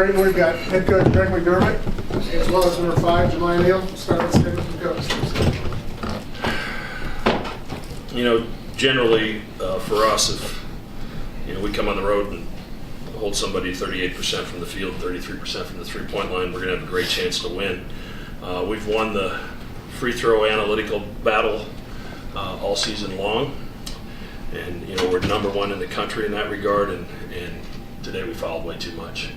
Creighton, we've got head coach Greg McDermott, as well as number 5, Jamiya Neal. Start with statement from coach. Generally for us, if we come on the road and hold somebody 38% from the field, 33% from the three-point line, we're going to have a great chance to win. We've won the free throw analytical battle all season long, and we're number 1 in the country in that regard. And today we fouled way too much.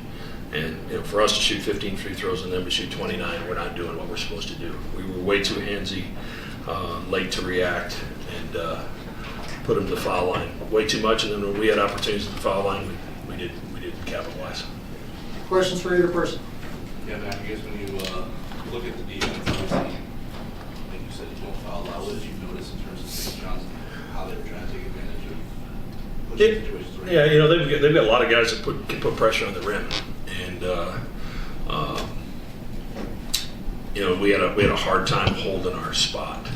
And for us to shoot 15 free throws and them to shoot 29, we're not doing what we're supposed to do. We were way too handsy, late to react, and put them to the foul line way too much. And then when we had opportunities at the foul line, we didn't capitalize. Questions for either person? Yeah, Matt, I guess when you look at the defense, obviously, like you said, you don't foul a lot. What did you notice in terms of St. John's, how they were trying to take advantage of pushing situations? Right? Yeah, they've got a lot of guys that can put pressure on the rim, and we had a hard time holding our spot.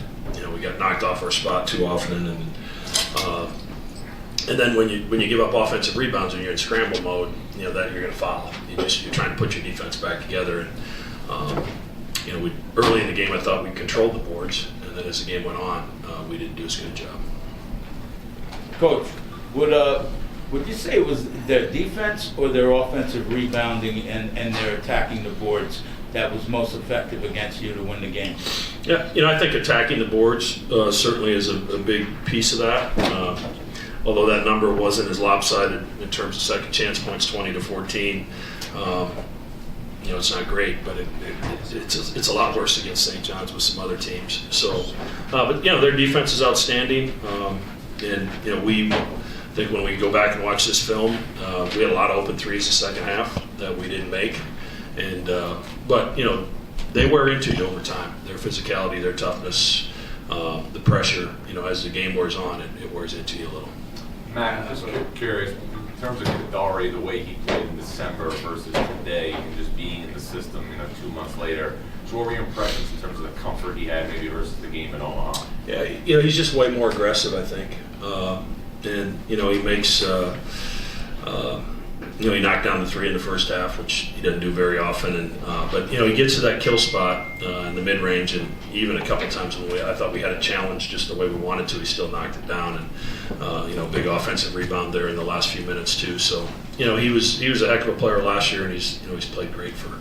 We got knocked off our spot too often, and then when you give up offensive rebounds and you're in scramble mode, that you're going to foul. You're trying to put your defense back together. And we early in the game I thought we controlled the boards, and then as the game went on, we didn't do as good a job. Coach, would you say it was their defense or their offensive rebounding and their attacking the boards that was most effective against you to win the game? Yeah, I think attacking the boards certainly is a big piece of that. Although that number wasn't as lopsided in terms of second chance points, 20-14. It's not great, but it's a lot worse against St. John's with some other teams. So, but their defense is outstanding, and we think when we go back and watch this film, we had a lot of open threes the second half that we didn't make, and but they wear into you over time. Their physicality, their toughness, the pressure. As the game wears on, it wears into you a little. Matt, I'm just curious, in terms of Kadary, the way he played in December versus today, and just being in the system, 2 months later, so what were your impressions in terms of the comfort he had maybe versus the game in Omaha? Yeah, he's just way more aggressive, I think, and he makes. He knocked down the 3 in the first half, which he doesn't do very often, but he gets to that kill spot in the mid-range, and even a couple times when I thought we had a challenge just the way we wanted to, he still knocked it down, and big offensive rebound there in the last few minutes too. So he was a heck of a player last year, and he's played great for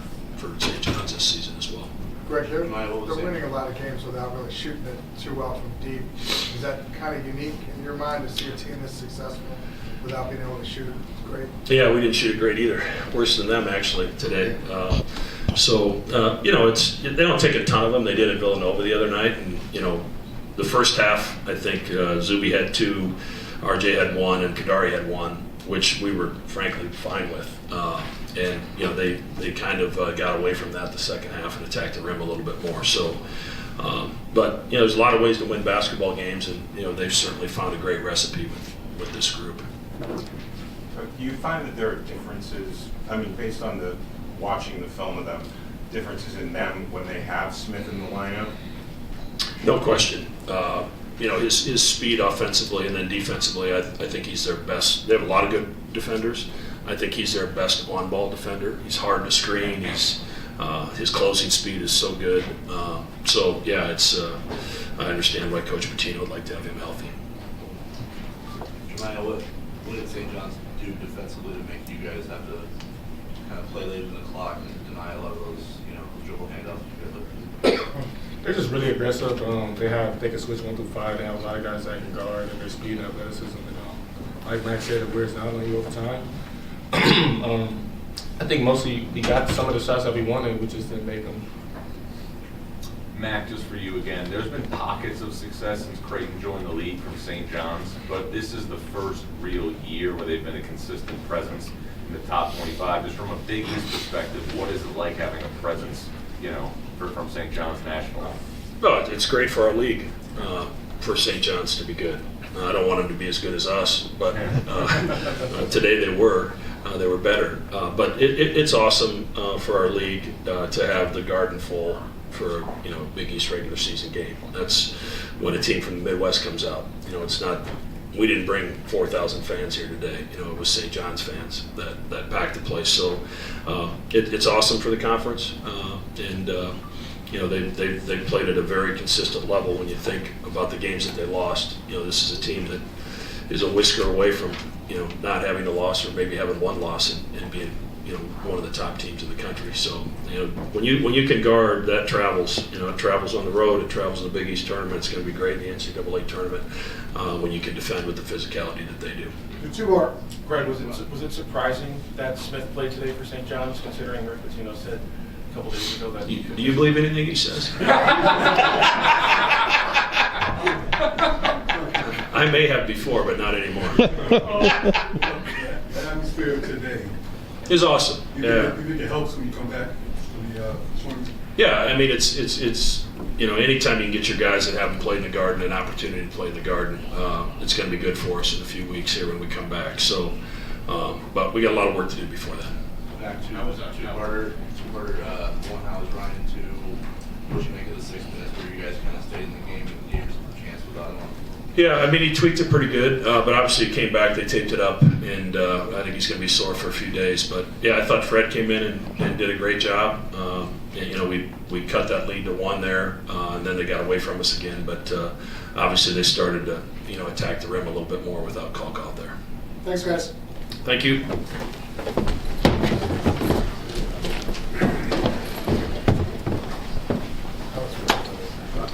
St. John's this season as well. Greg, they're winning a lot of games without really shooting it too well from deep. Is that kind of unique in your mind to see a team this successful without being able to shoot it great? Yeah, we didn't shoot it great either. Worse than them actually today. So they don't take a ton of them. They did at Villanova the other night, and the first half I think Zuby had 2, RJ had 1, and Kadary had 1, which we were frankly fine with. And they kind of got away from that the second half and attacked the rim a little bit more. So, but there's a lot of ways to win basketball games, and they've certainly found a great recipe with this group. Do you find that there are differences? Based on watching the film of them, differences in them when they have Smith in the lineup? No question. His speed offensively and then defensively, I think he's their best. They have a lot of good defenders. I think he's their best on-ball defender. He's hard to screen. His closing speed is so good. I understand why Coach Pitino would like to have him healthy. Jamiya, what did St. John's do defensively to make you guys have to kind of play late in the clock and deny a lot of those, dribble handoffs you guys look? They're just really aggressive. They can switch 1 through 5. They have a lot of guys that can guard, and their speed and athleticism. Like Max said, it wears down on you over time. I think mostly we got some of the shots that we wanted, we just didn't make them. Matt, just for you again, there's been pockets of success since Creighton joined the league from St. John's, but this is the first real year where they've been a consistent presence in the top 25. Just from a Big East perspective, what is it like having a presence, from St. John's national? Well, it's great for our league, for St. John's to be good. I don't want them to be as good as us, but today they were better. But it's awesome for our league to have the Garden full for Big East regular season game. That's when a team from the Midwest comes out. It's not we didn't bring 4,000 fans here today. You know, it was St. John's fans that packed the place. So it's awesome for the conference, and you know, they played at a very consistent level. When you think about the games that they lost, you know, this is a team that is a whisker away from, you know, not having a loss or maybe having one loss and being, you know, one of the top teams in the country. So, you know, when you can guard, that travels. You know, it travels on the road, it travels in the Big East tournament. It's going to be great in the NCAA tournament when you can defend with the physicality that they do. Two more. Greg, was it surprising that Smith played today for St. John's, considering Rick Pitino said a couple days ago that... Do you believe anything he says? I may have before, but not anymore. The atmosphere today. It's awesome. Yeah. You think it helps when you come back from the tournament? Yeah, I mean, it's you know, anytime you can get your guys that haven't played in the Garden an opportunity to play in the Garden, it's going to be good for us in a few weeks here when we come back. So, but we got a lot of work to do before that. Back to two-parter, one, how was Ryan, two, what you make of the 6 minutes where you guys kind of stayed in the game and gave us a chance without him? Yeah, I mean, he tweaked it pretty good, but obviously he came back, they taped it up, and I think he's going to be sore for a few days. But yeah, I thought Fred came in and did a great job. And, you know, we cut that lead to 1 there, and then they got away from us again. But obviously they started to, you know, attack the rim a little bit more without Kalk out there. Thanks, guys. Thank you.